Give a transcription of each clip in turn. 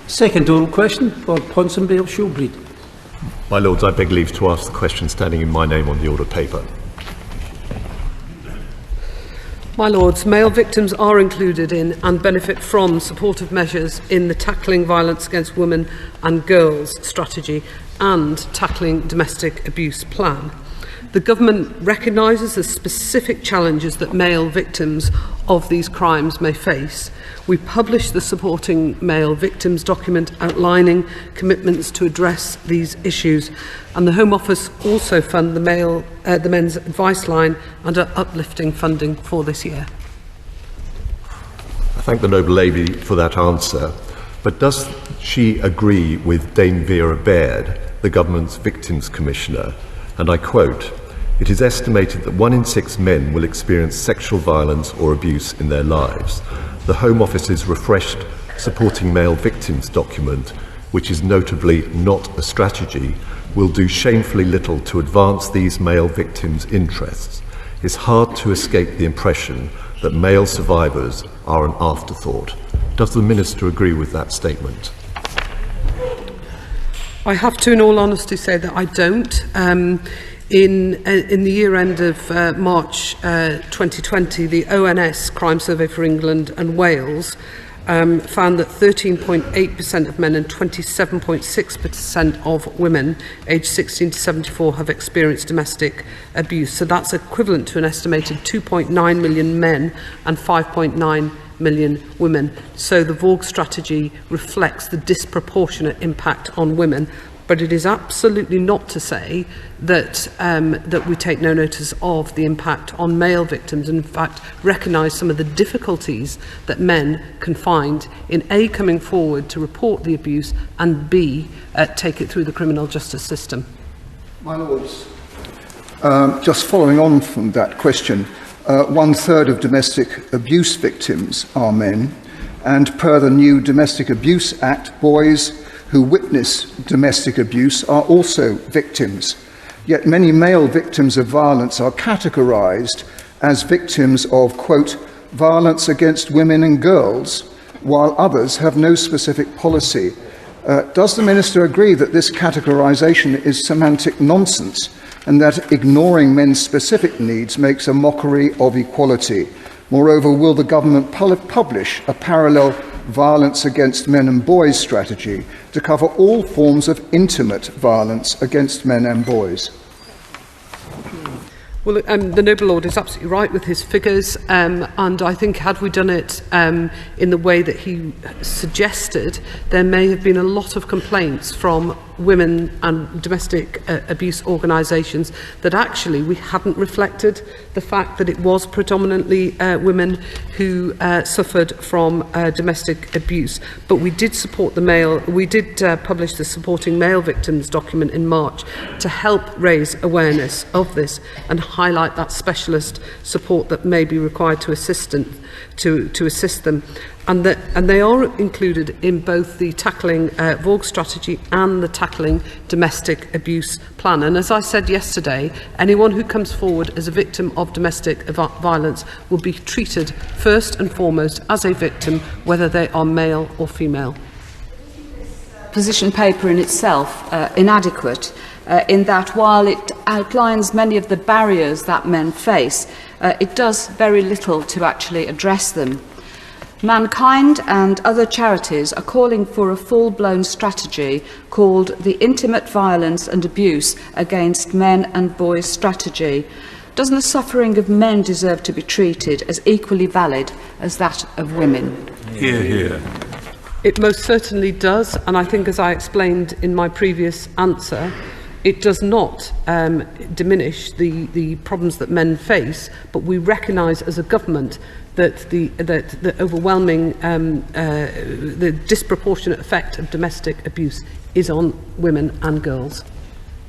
Second oral question for Ponsonby of Shulbrede. My Lords, I beg leave to ask the question standing in my name on the order paper. My Lords, male victims are included in and benefit from supportive measures in the Tackling Violence Against Women and Girls strategy and Tackling Domestic Abuse plan. The Government recognises the specific challenges that male victims of these crimes may face. We published the Supporting Male Victims document outlining commitments to address these issues, and the Home Office also fund the Men's Advice Line under uplifting funding for this year. I thank the noble lady for that answer, but does she agree with Dame Vera Baird, the Government's Victims Commissioner? And I quote, "It is estimated that 1 in 6 men will experience sexual violence or abuse in their lives. The Home Office's refreshed Supporting Male Victims document, which is notably not a strategy, will do shamefully little to advance these male victims' interests. It's hard to escape the impression that male survivors are an afterthought." Does the Minister agree with that statement? I have to, in all honesty, say that I don't. In the year end of March 2020, the ONS Crime Survey for England and Wales found that 13.8% of men and 27.6% of women aged 16 to 74 have experienced domestic abuse. So that's equivalent to an estimated 2.9 million men and 5.9 million women. So the VOG strategy reflects the disproportionate impact on women. But it is absolutely not to say that that we take no notice of the impact on male victims, and in fact recognise some of the difficulties that men can find in A, coming forward to report the abuse, and B, take it through the criminal justice system. My Lords, just following on from that question, 1/3 of domestic abuse victims are men, and per the new Domestic Abuse Act, boys who witness domestic abuse are also victims. Yet many male victims of violence are categorised as victims of, quote, violence against women and girls, while others have no specific policy. Does the Minister agree that this categorisation is semantic nonsense and that ignoring men's specific needs makes a mockery of equality? Moreover, will the Government publish a parallel violence against men and boys strategy to cover all forms of intimate violence against men and boys? Well, the noble lord is absolutely right with his figures, and I think had we done it in the way that he suggested, there may have been a lot of complaints from women and domestic abuse organisations that actually we hadn't reflected the fact that it was predominantly women who suffered from domestic abuse. But we did support we did publish the Supporting Male Victims document in March to help raise awareness of this and highlight that specialist support that may be required to assist them. And they are included in both the Tackling VOG strategy and the Tackling Domestic Abuse plan. And as I said yesterday, anyone who comes forward as a victim of domestic violence will be treated first and foremost as a victim, whether they are male or female. Position paper in itself inadequate in that while it outlines many of the barriers that men face, it does very little to actually address them. Mankind and other charities are calling for a full-blown strategy called the Intimate Violence and Abuse Against Men and Boys Strategy. Doesn't the suffering of men deserve to be treated as equally valid as that of women? Hear, hear. It most certainly does, and I think, as I explained in my previous answer, it does not diminish the problems that men face, but we recognise as a government that the overwhelming, the disproportionate effect of domestic abuse is on women and girls.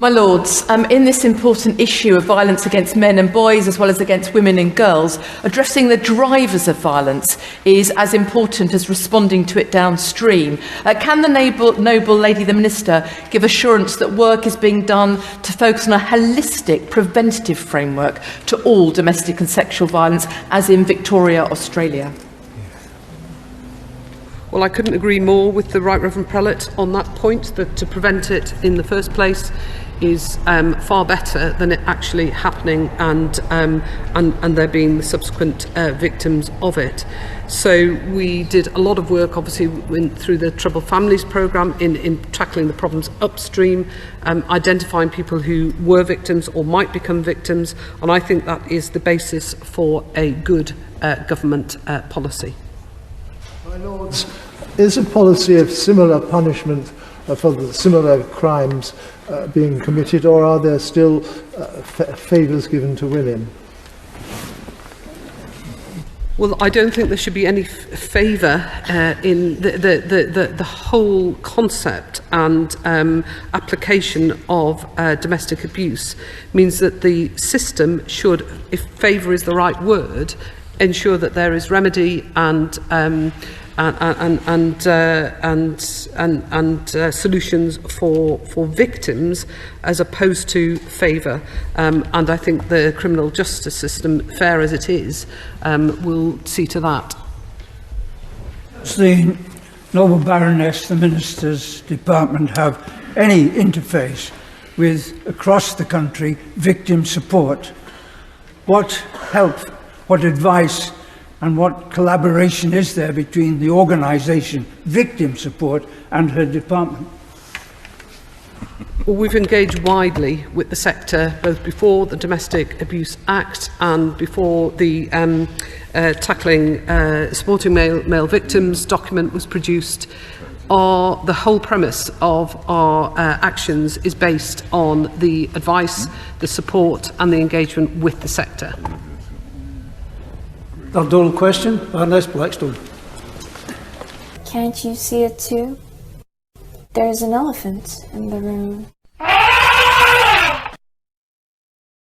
My Lords, in this important issue of violence against men and boys as well as against women and girls, addressing the drivers of violence is as important as responding to it downstream. Can the noble lady, the Minister, give assurance that work is being done to focus on a holistic preventative framework to all domestic and sexual violence, as in Victoria, Australia? Well, I couldn't agree more with the Right Reverend Prelate on that point, that to prevent it in the first place is far better than it actually happening and there being the subsequent victims of it. So we did a lot of work, obviously, through the Troubled Families programme in tackling the problems upstream, identifying people who were victims or might become victims, and I think that is the basis for a good government policy. My Lords, is a policy of similar punishment for the similar crimes being committed, or are there still favours given to women? Well, I don't think there should be any favour in the whole concept and application of domestic abuse means that the system should, if favour is the right word, ensure that there is remedy and solutions for victims as opposed to favour. And I think the criminal justice system, fair as it is, will see to that. Does the Noble Baroness, the Minister's Department, have any interface with, across the country, victim support? What help, what advice and what collaboration is there between the organisation Victim Support and her department? Well, we've engaged widely with the sector, both before the Domestic Abuse Act and before the Tackling Supporting Male Victims document was produced. The whole premise of our actions is based on the advice, the support and the engagement with the sector. Third oral question, Baroness Blackstone. Can't you see it too? There's an elephant in the room.